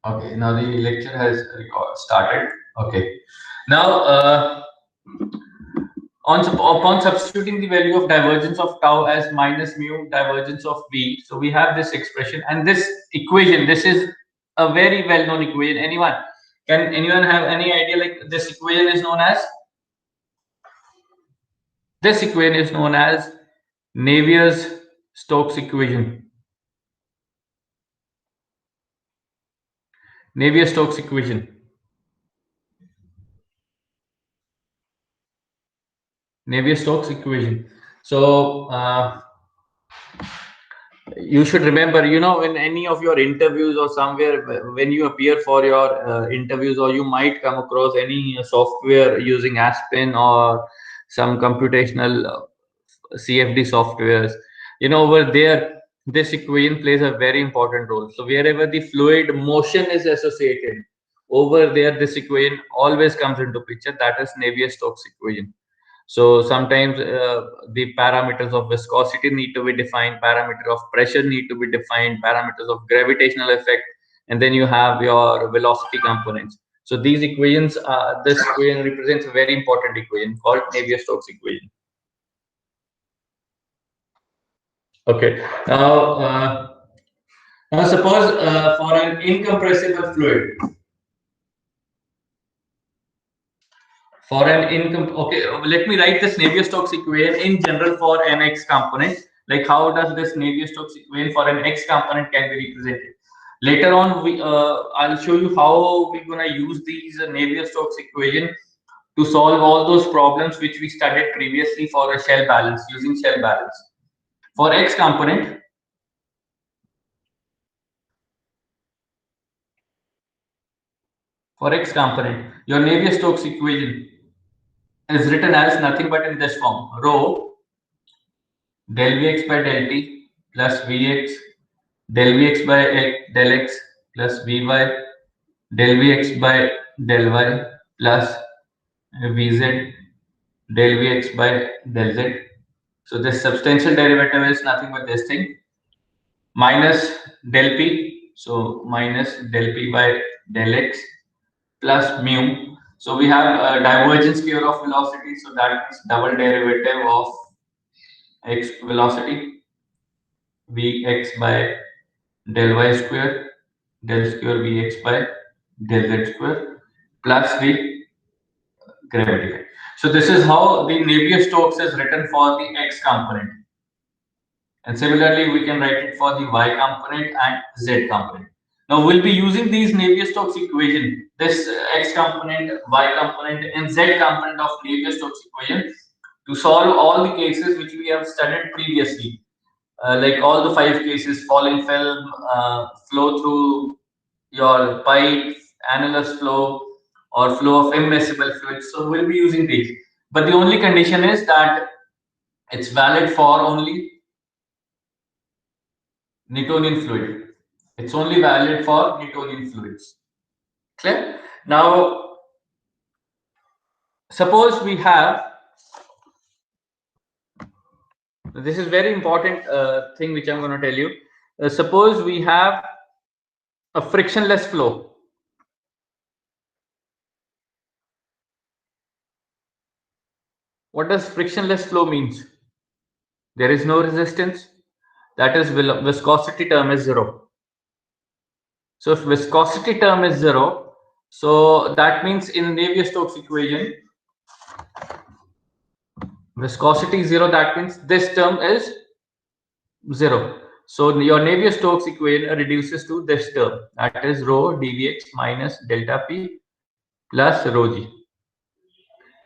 Okay, now the lecture has started. Okay, now upon substituting the value of divergence of tau as minus mu divergence of v, so we have this expression and this equation. This is a very well-known equation. Can anyone have any idea? Like this equation is known as Navier-Stokes equation. Navier-Stokes equation. Navier-Stokes equation. So you should remember, in any of your interviews or somewhere when you appear for your interviews, or you might come across any software using Aspen or some computational CFD softwares. Over there, this equation plays a very important role. So wherever the fluid motion is associated, over there, this equation always comes into picture. That is Navier-Stokes equation. So sometimes the parameters of viscosity need to be defined, parameter of pressure need to be defined, parameters of gravitational effect, and then you have your velocity components. So these equations, this equation represents a very important equation called Navier-Stokes equation. Okay. Now suppose for an incompressible fluid, okay, let me write this Navier-Stokes equation in general for an x component. Like how does this Navier-Stokes equation for an x component can be represented? Later on, I'll show you how we're gonna use these Navier-Stokes equation to solve all those problems which we studied previously for a shell balance, using shell balance. For x component, your Navier-Stokes equation is written as nothing but in this form: rho del Vx by del t plus Vx del Vx by del x plus Vy del Vx by del y plus Vz del Vx by del z. So this substantial derivative is nothing but this thing minus del p. So minus del p by del x plus mu. So we have a divergence here of velocity. So that is double derivative of x velocity Vx by del y square del square Vx by del z square plus the gravity effect. So this is how the Navier-Stokes is written for the x component. And similarly, we can write it for the y component and z component. Now we'll be using these Navier-Stokes equation, this x component, y component, and z component of Navier-Stokes equation to solve all the cases which we have studied previously. Like all the 5 cases: falling film, flow through your pipe, annulus flow, or flow of immiscible fluids. So we'll be using these. But the only condition is that it's valid for only Newtonian fluid. It's only valid for Newtonian fluids. Clear? Now, suppose we have, this is very important thing which I'm going to tell you. Suppose we have a frictionless flow. What does frictionless flow means? There is no resistance. That is, viscosity term is 0. So if viscosity term is 0, so that means in Navier-Stokes equation, viscosity 0, that means this term is 0. So your Navier-Stokes equation reduces to this term, that is rho dvx minus delta p plus rho g.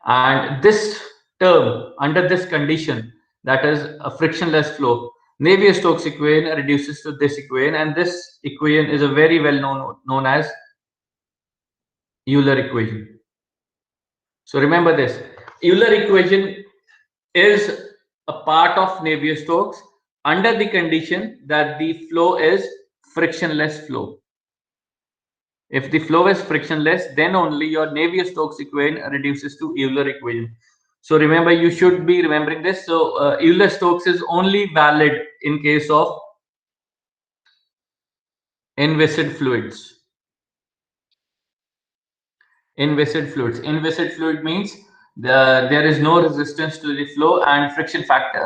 And this term, under this condition, that is a frictionless flow, Navier-Stokes equation reduces to this equation, and this equation is a very well known as Euler equation. So remember this, Euler equation is a part of Navier-Stokes under the condition that the flow is frictionless flow. If the flow is frictionless, then only your Navier-Stokes equation reduces to Euler equation. So remember, you should be remembering this. So Euler-Stokes is only valid in case of inviscid fluids. inviscid fluids. Inviscid fluid means there is no resistance to the flow and friction factor,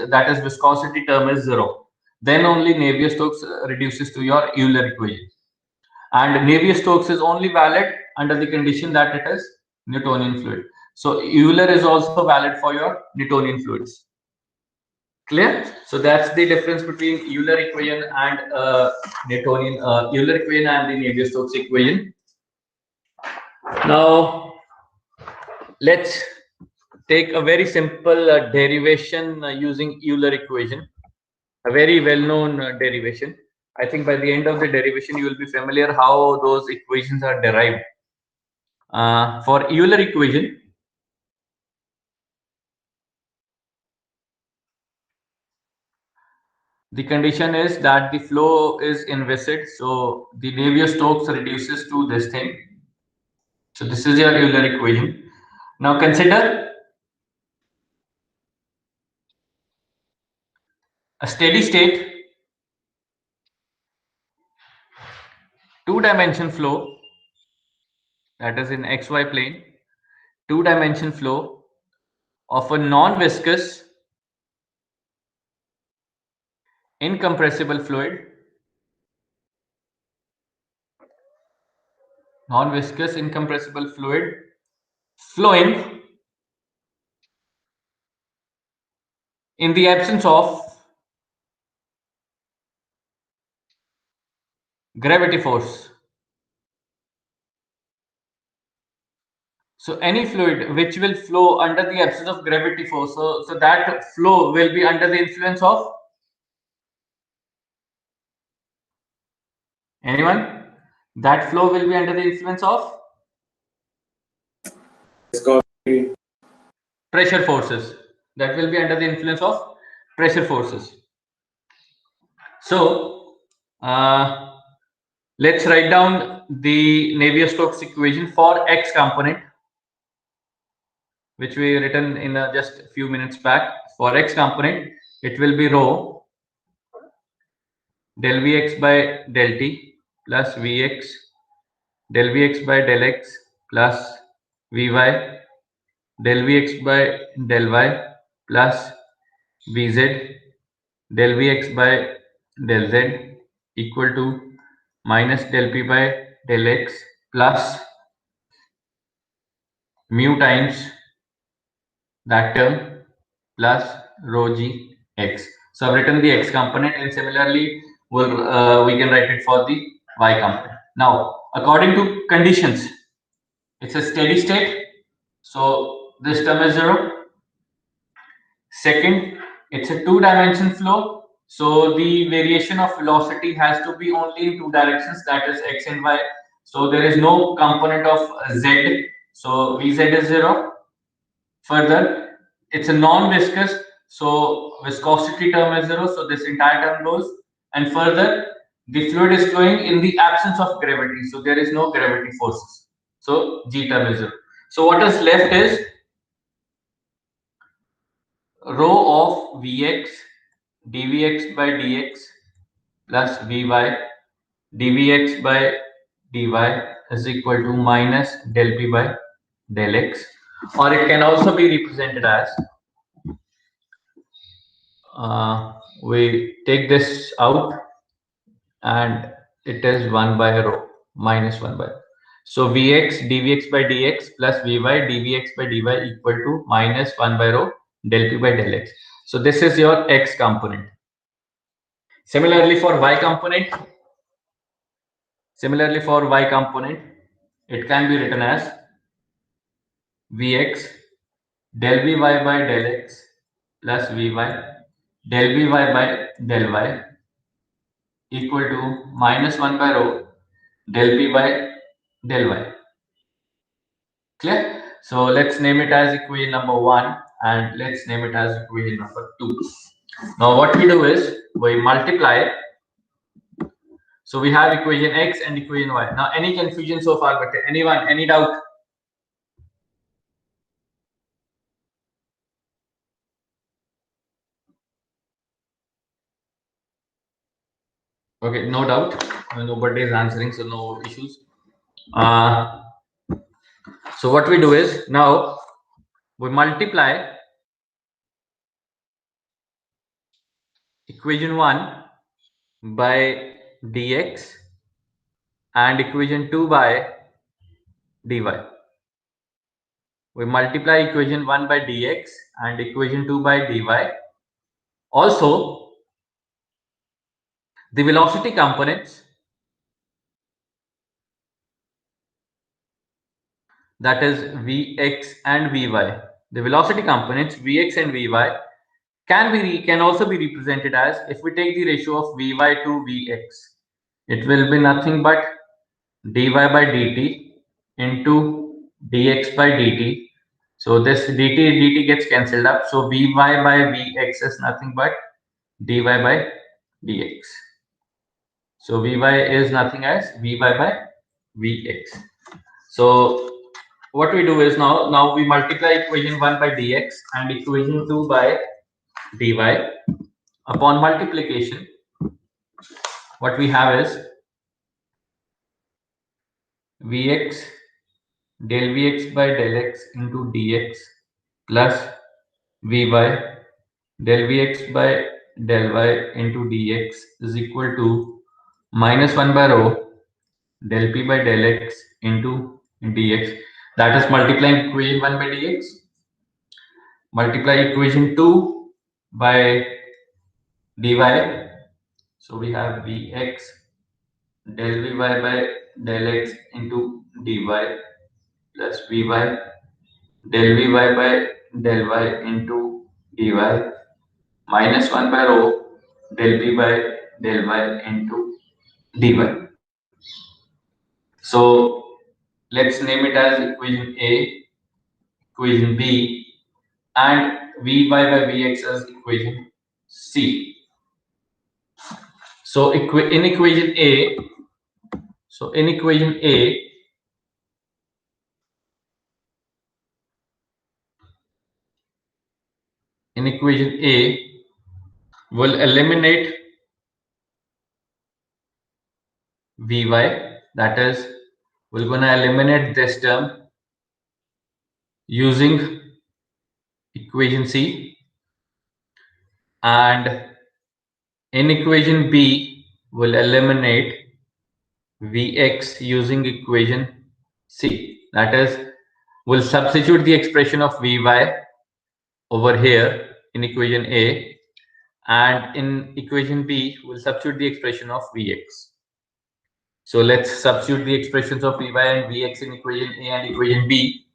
that is viscosity term is 0. Then only Navier-Stokes reduces to your Euler equation. And Navier-Stokes is only valid under the condition that it is Newtonian fluid. So Euler is also valid for your Newtonian fluids. Clear? So that's the difference between Euler equation and Newtonian Euler equation and the Navier-Stokes equation. Now let's take a very simple derivation using Euler equation, a very well-known derivation. I think by the end of the derivation, you will be familiar how those equations are derived. For Euler equation, the condition is that the flow is inviscid, so the Navier-Stokes reduces to this thing. So this is your Euler equation. Now consider a steady state two-dimension flow, that is in XY plane, two-dimension flow of a non-viscous incompressible fluid, non-viscous incompressible fluid flowing in the absence of gravity force. So any fluid which will flow under the absence of gravity force, so that flow will be under the influence of anyone? That flow will be under the influence of pressure forces. That will be under the influence of pressure forces. So let's write down the Navier-Stokes equation for X component, which we written in just a few minutes back. For X component, it will be rho del Vx by del T plus Vx del Vx by del X plus Vy del Vx by del Y plus Vz del Vx by del Z equal to minus del P by del X plus mu times that term plus rho g x. So I've written the x component, and similarly we can write it for the y component. Now according to conditions, it's a steady state, so this term is 0. Second, it's a two-dimension flow, so the variation of velocity has to be only in two directions, that is x and y. So there is no component of z, so vz is 0. Further, it's a non-viscous, so viscosity term is 0, so this entire term goes. And further, the fluid is flowing in the absence of gravity, so there is no gravity forces, so g term is 0. So what is left is rho of Vx dvx by dx plus Vy dvx by dy is equal to minus del P by del X, or it can also be represented as we take this out and it is 1 by rho minus 1 by rho. So Vx dvx by dx plus Vy dvx by dy equal to minus 1 by rho del P by del X. So this is your X component. Similarly for Y component, it can be written as Vx del Vy by del X plus Vy del Vy by del Y equal to minus 1 by rho del P by del Y. Clear? So let's name it as equation number 1 and let's name it as equation number 2. Now what we do is we multiply. So we have equation X and equation Y. Now any confusion so far, but anyone, any doubt? Okay, no doubt. Nobody is answering, so no issues. So what we do is now we multiply equation 1 by dx and equation 2 by dy. We multiply equation 1 by dx and equation 2 by dy. Also, the velocity components, that is Vx and Vy. The velocity components Vx and Vy can also be represented as, if we take the ratio of Vy to Vx, it will be nothing but dy by dt into dx by dt. So this dt gets cancelled up. So Vy by Vx is nothing but dy by dx. So Vy is nothing as Vy by Vx. So what we do is now we multiply equation 1 by dx and equation 2 by dy. Upon multiplication, what we have is Vx del Vx by del x into dx plus Vy del Vx by del y into dx is equal to minus 1 by rho del p by del x into dx. That is multiplying equation 1 by dx. Multiply equation 2 by dy. So we have Vx del Vy by del x into dy plus Vy del Vy by del y into dy minus 1 by rho del p by del y into dy. So let's name it as equation A, equation B, and Vy by Vx as equation C. So in equation A, in equation A, we'll eliminate Vy. That is, we're gonna eliminate this term using equation C, and in equation B, we'll eliminate Vx using equation C. That is, we'll substitute the expression of Vy over here in equation A, and in equation B, we'll substitute the expression of Vx. So let's substitute the expressions of Vy and Vx in equation A and equation B.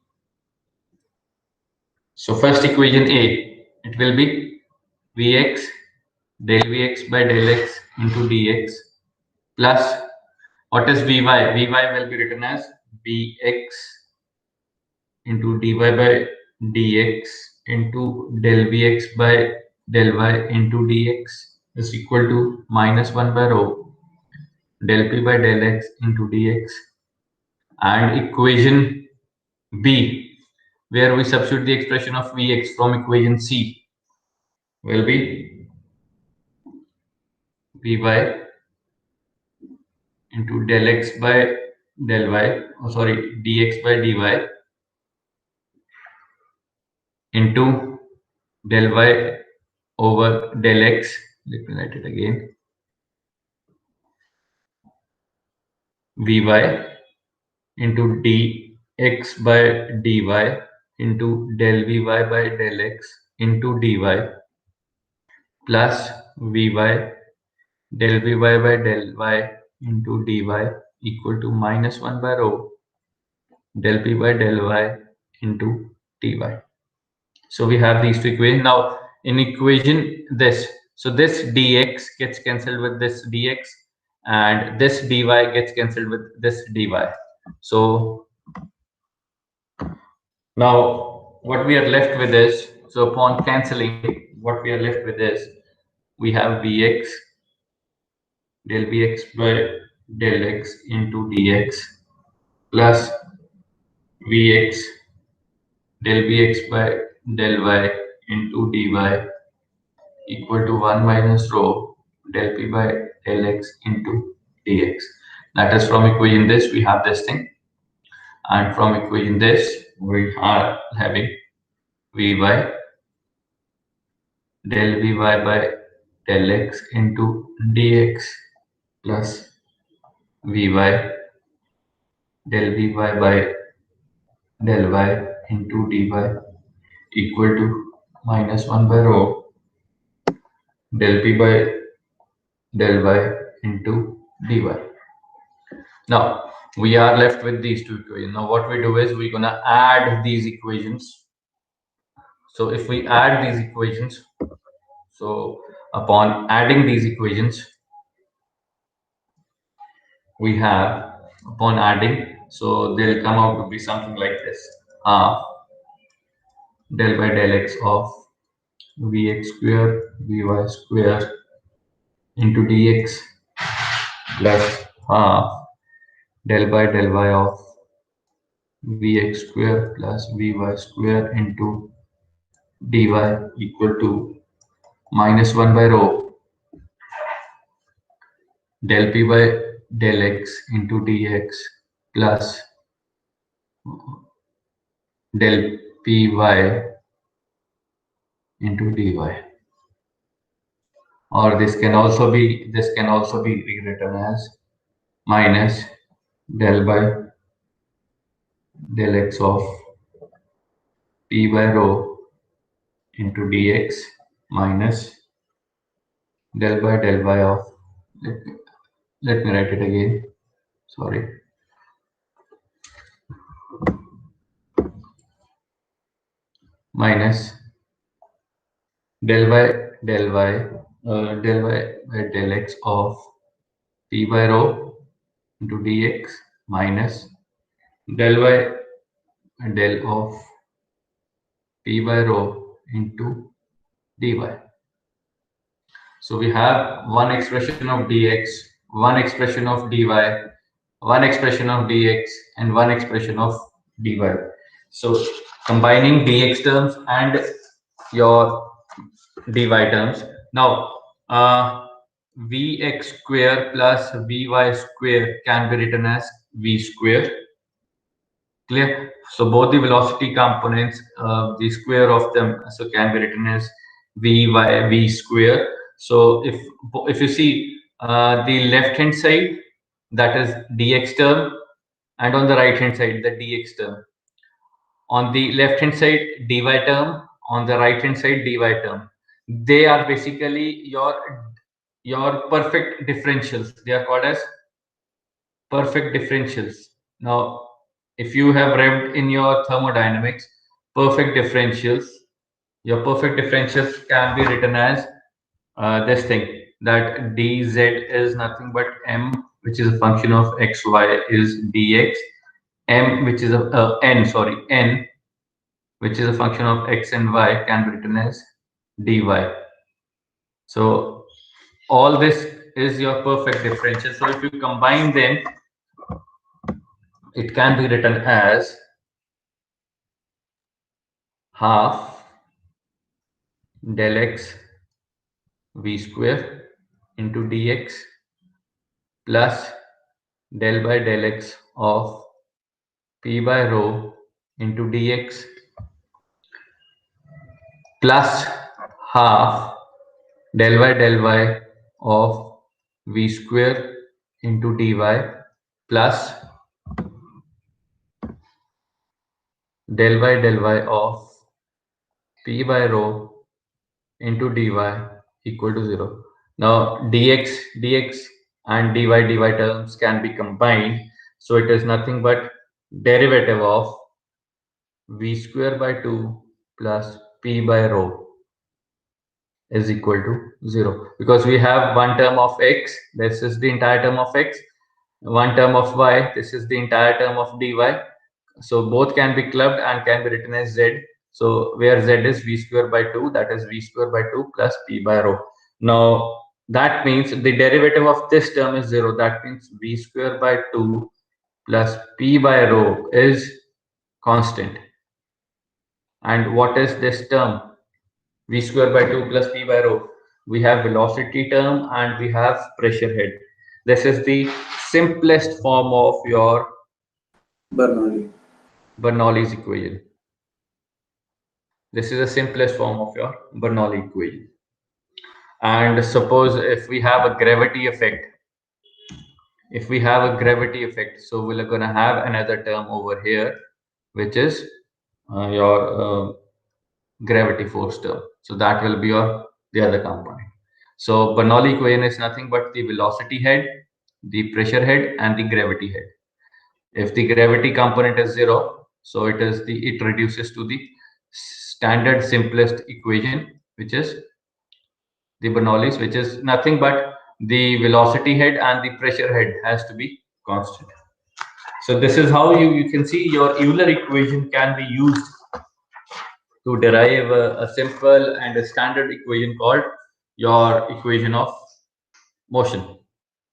So first equation A, it will be Vx del Vx by del x into dx plus, what is Vy? Vy will be written as Vx into dy by dx into del Vx by del y into dx is equal to minus 1 by rho del p by del x into dx, and equation B, where we substitute the expression of Vx from equation C, will be Vy into del x by del y, dx by dy into del y over del x. Let me write it again. Vy into dx by dy into del Vy by del x into dy plus Vy del Vy by del y into dy equal to minus 1 by rho del p by del y into dy. So we have these two equations. Now in equation this, so this dx gets cancelled with this dx, and this dy gets cancelled with this dy. So now what we are left with is, so upon cancelling, what we are left with is, we have Vx del Vx by del x into dx plus Vx del Vx by del y into dy equal to 1 minus rho del p by del x into dx. That is, from equation this, we have this thing. and from equation this we are having Vy del Vy by del x into dx plus Vy del Vy by del y into dy equal to minus 1 by rho del p by del y into dy. Now we are left with these two equations. Now what we do is we're gonna add these equations. So if we add these equations, so upon adding these equations, we have upon adding, so they'll come out to be something like this: half del by del x of vx square vy square into dx plus half del by del y of vx square plus vy square into dy equal to minus 1 by rho del p by del x into dx plus del py into dy, or this can also be rewritten as minus del by del x of p by rho into dx minus del by del y of, let me write it again, sorry, minus del by del y del y by del x of p by rho into dx minus del y del of p by rho into dy. So we have one expression of dx, one expression of dy, one expression of dx, and one expression of dy. So combining dx terms and your dy terms. Now vx square plus vy square can be written as v square. Clear? So both the velocity components, the square of them, so can be written as v square. So if you see the left hand side, that is dx term, and on the right hand side the dx term. On the left hand side dy term, on the right hand side dy term. They are basically your perfect differentials. They are called as perfect differentials. Now, if you have read in your thermodynamics, perfect differentials, your perfect differentials can be written as this thing, that dz is nothing but m, which is a function of xy, is dx, m, which is n, which is a function of x and y, can be written as dy. So all this is your perfect differential. So if you combine them, it can be written as half del x v square into dx plus del by del x of p by rho into dx plus half del by del y of v square into dy plus del by del y of p by rho into dy equal to 0. Now dx and dy terms can be combined, so it is nothing but derivative of v square by 2 plus p by rho is equal to 0, because we have one term of x, this is the entire term of x, one term of y, this is the entire term of dy. So both can be clubbed and can be written as z. So where z is v square by 2, that is v square by 2 plus p by rho. Now that means the derivative of this term is 0. That means v square by 2 plus p by rho is constant. And what is this term? V square by 2 plus p by rho. We have velocity term and we have pressure head. This is the simplest form of your Bernoulli. Bernoulli's equation. This is the simplest form of your Bernoulli equation. And suppose if we have a gravity effect, so we're going to have another term over here, which is your gravity force term. So that will be the other component. So Bernoulli equation is nothing but the velocity head, the pressure head, and the gravity head. If the gravity component is 0, so it reduces to the standard simplest equation, which is the Bernoulli's, which is nothing but the velocity head and the pressure head has to be constant. So this is how you can see your Euler equation can be used to derive a simple and a standard equation called your equation of motion.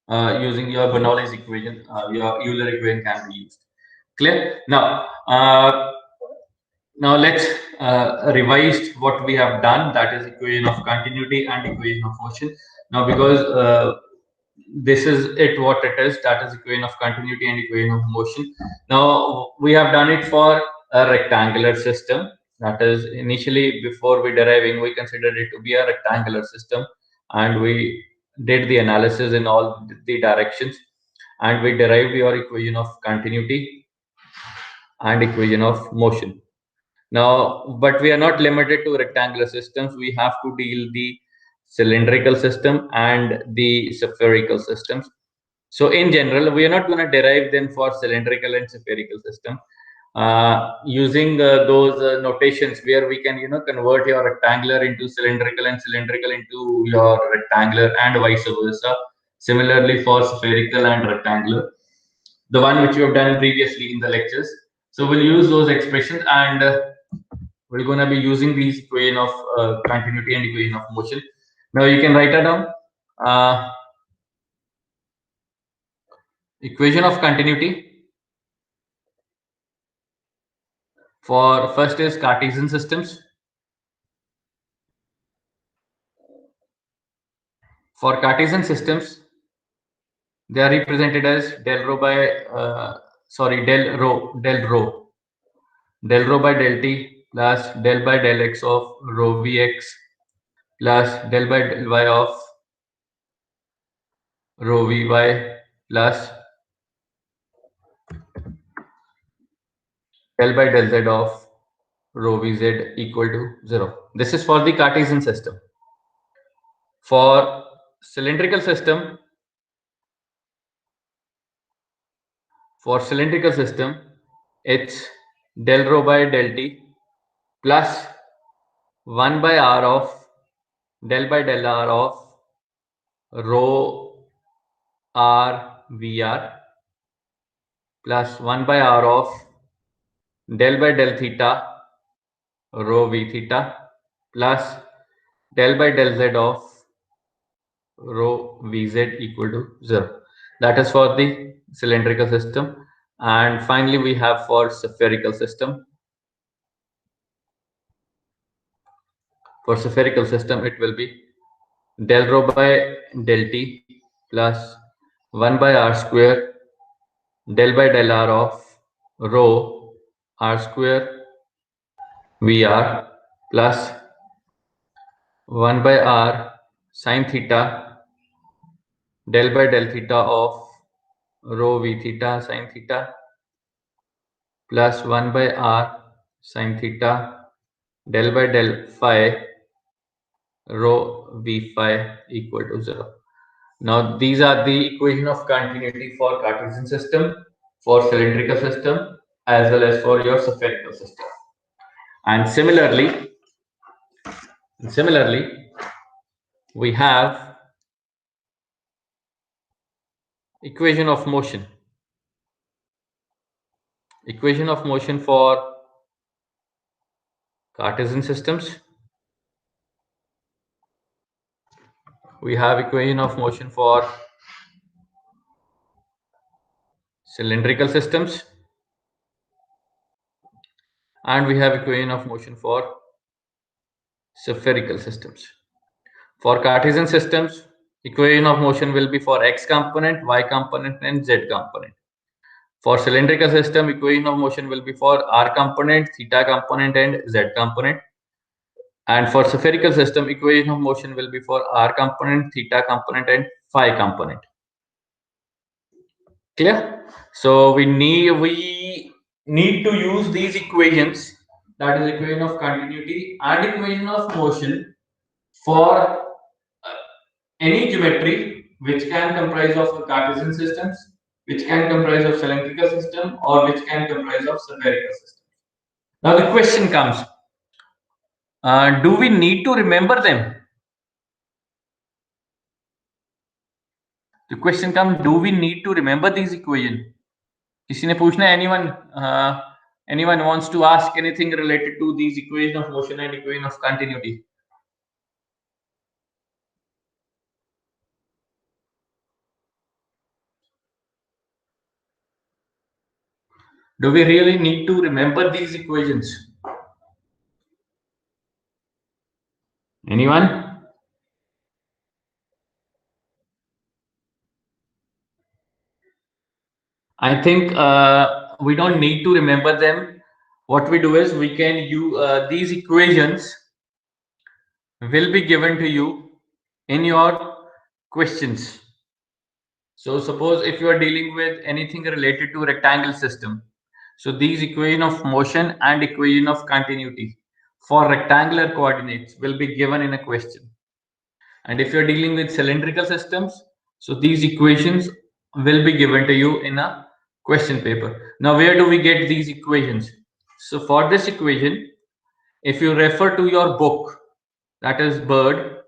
Using your Bernoulli's equation, your Euler equation can be used. Clear? Now let's revise what we have done. That is equation of continuity and equation of motion. Now, because this is it, what it is, that is equation of continuity and equation of motion. Now we have done it for a rectangular system. That is, initially before we deriving, we considered it to be a rectangular system, and we did the analysis in all the directions, and we derived your equation of continuity and equation of motion. Now, but we are not limited to rectangular systems. We have to deal the cylindrical system and the spherical systems. So in general, we are not going to derive them for cylindrical and spherical system. Using those notations where we can, convert your rectangular into cylindrical and cylindrical into your rectangular and vice versa. Similarly for spherical and rectangular, the one which we have done previously in the lectures. So we'll use those expressions, and we're going to be using these equation of continuity and equation of motion. Now you can write it down. Equation of continuity for first is Cartesian systems. For Cartesian systems, they are represented as del rho by del rho by del t plus del by del x of rho vx plus del by del y of rho vy plus del by del z of rho vz equal to 0. This is for the Cartesian system. For cylindrical system, it's del rho by del t plus 1 by r of del by del r of rho r vr plus 1 by r of del by del theta rho v theta plus del by del z of rho vz equal to 0. That is for the cylindrical system. And finally, we have for spherical system. For spherical system, it will be del rho by del t plus 1 by r square del by del r of rho r square vr plus 1 by r sine theta del by del theta of rho v theta sine theta plus 1 by r sine theta del by del phi rho v phi equal to 0. Now these are the equation of continuity for Cartesian system, for cylindrical system, as well as for your spherical system. And similarly, we have equation of motion. Equation of motion for Cartesian systems. We have equation of motion for cylindrical systems. And we have equation of motion for spherical systems. For Cartesian systems, equation of motion will be for x component, y component, and z component. For cylindrical system, equation of motion will be for r component, theta component, and z component. And for spherical system, equation of motion will be for r component, theta component, and phi component. Clear? So we need to use these equations, that is equation of continuity and equation of motion, for any geometry which can comprise of Cartesian systems, which can comprise of cylindrical system, or which can comprise of spherical system. Now the question comes, do we need to remember them? The question comes, do we need to remember these equations? किसी ने पूछना है, anyone wants to ask anything related to these equation of motion and equation of continuity? Do we really need to remember these equations? Anyone? I think we don't need to remember them. What we do is we can use these equations will be given to you in your questions. So suppose if you are dealing with anything related to rectangle system, so these equation of motion and equation of continuity for rectangular coordinates will be given in a question. And if you're dealing with cylindrical systems, so these equations will be given to you in a question paper. Now, where do we get these equations? So for this equation, if you refer to your book, that is Bird,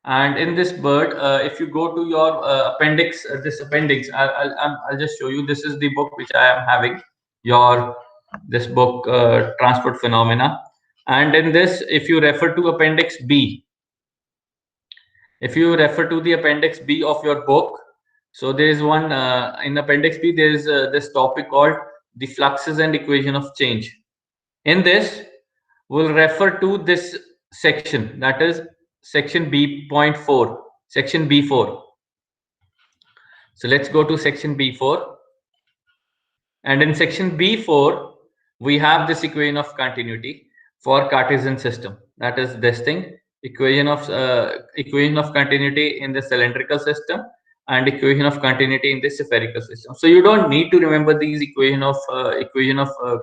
and in this Bird, if you go to your appendix, this appendix, I'll just show you. This is the book which I am having, this book, Transport Phenomena. And in this, if you refer to appendix B, if you refer to the appendix B of your book, so there is one in appendix B, there is this topic called the fluxes and equation of change. In this, we'll refer to this section, that is section B.4, section B4. So let's go to section B4. And in section B4, we have this equation of continuity for Cartesian system. That is this thing, equation of continuity in the cylindrical system and equation of continuity in the spherical system. So you don't need to remember these equation of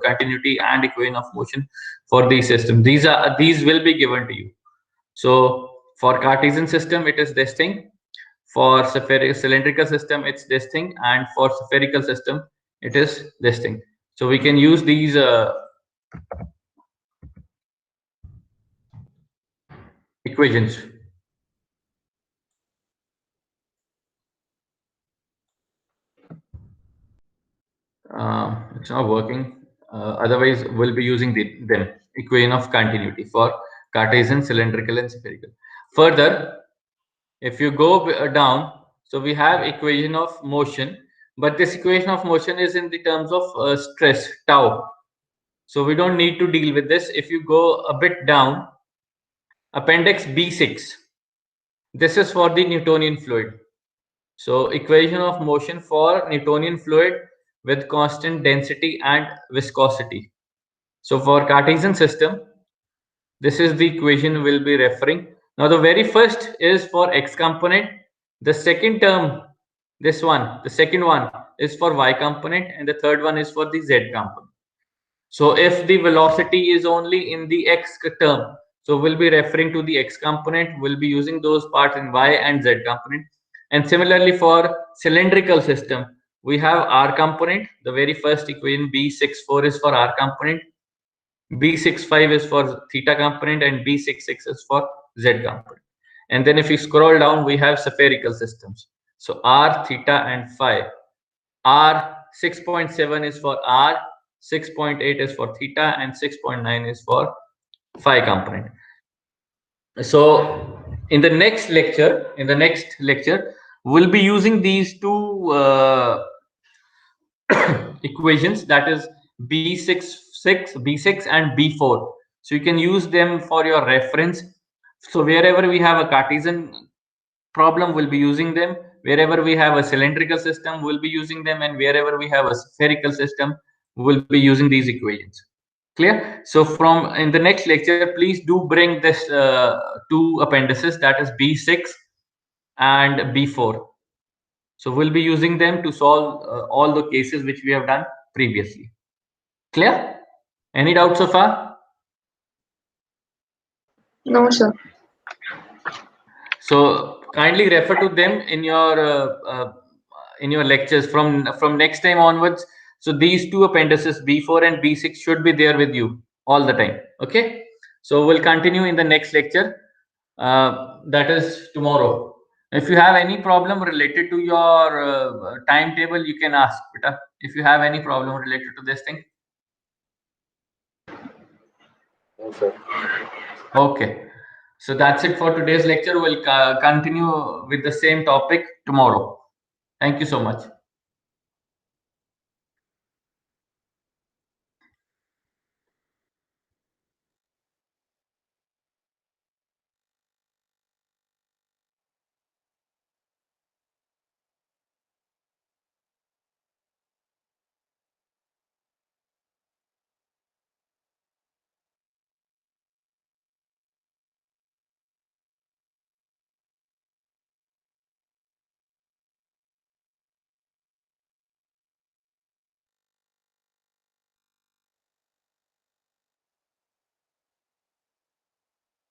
continuity and equation of motion for these systems. These will be given to you. So for Cartesian system, it is this thing. For cylindrical system, it's this thing, and for spherical system, it is this thing. So we can use these equations. It's not working. Otherwise, we'll be using them equation of continuity for Cartesian, cylindrical, and spherical. Further, if you go down, so we have equation of motion, but this equation of motion is in the terms of stress, tau. So we don't need to deal with this. If you go a bit down, appendix B6, this is for the Newtonian fluid. So equation of motion for Newtonian fluid with constant density and viscosity. So for Cartesian system, this is the equation we'll be referring. Now the very first is for x component. The second term, this one, the second one is for y component, and the third one is for the z component. So if the velocity is only in the x term, so we'll be referring to the x component, we'll be using those parts in y and z component. And similarly for cylindrical system, we have r component. The very first equation B64 is for r component, B65 is for theta component, and B66 is for z component. And then if you scroll down, we have spherical systems. So r, theta, and phi. R 6.7 is for r, 6.8 is for theta, and 6.9 is for phi component. So in the next lecture, we'll be using these two equations, that is B6 and B4. So you can use them for your reference. So wherever we have a Cartesian problem, we'll be using them. Wherever we have a cylindrical system, we'll be using them, and wherever we have a spherical system, we'll be using these equations. Clear? So from in the next lecture, please do bring this two appendices, that is B6 and B4. So we'll be using them to solve all the cases which we have done previously. Clear? Any doubts so far? No, sir. So kindly refer to them in your lectures from next time onwards. So these two appendices, B4 and B6, should be there with you all the time. Okay. So we'll continue in the next lecture. That is tomorrow. If you have any problem related to your timetable, you can ask, Beta. If you have any problem related to this thing. No, sir. Okay. So that's it for today's lecture. We'll continue with the same topic tomorrow. Thank you so much.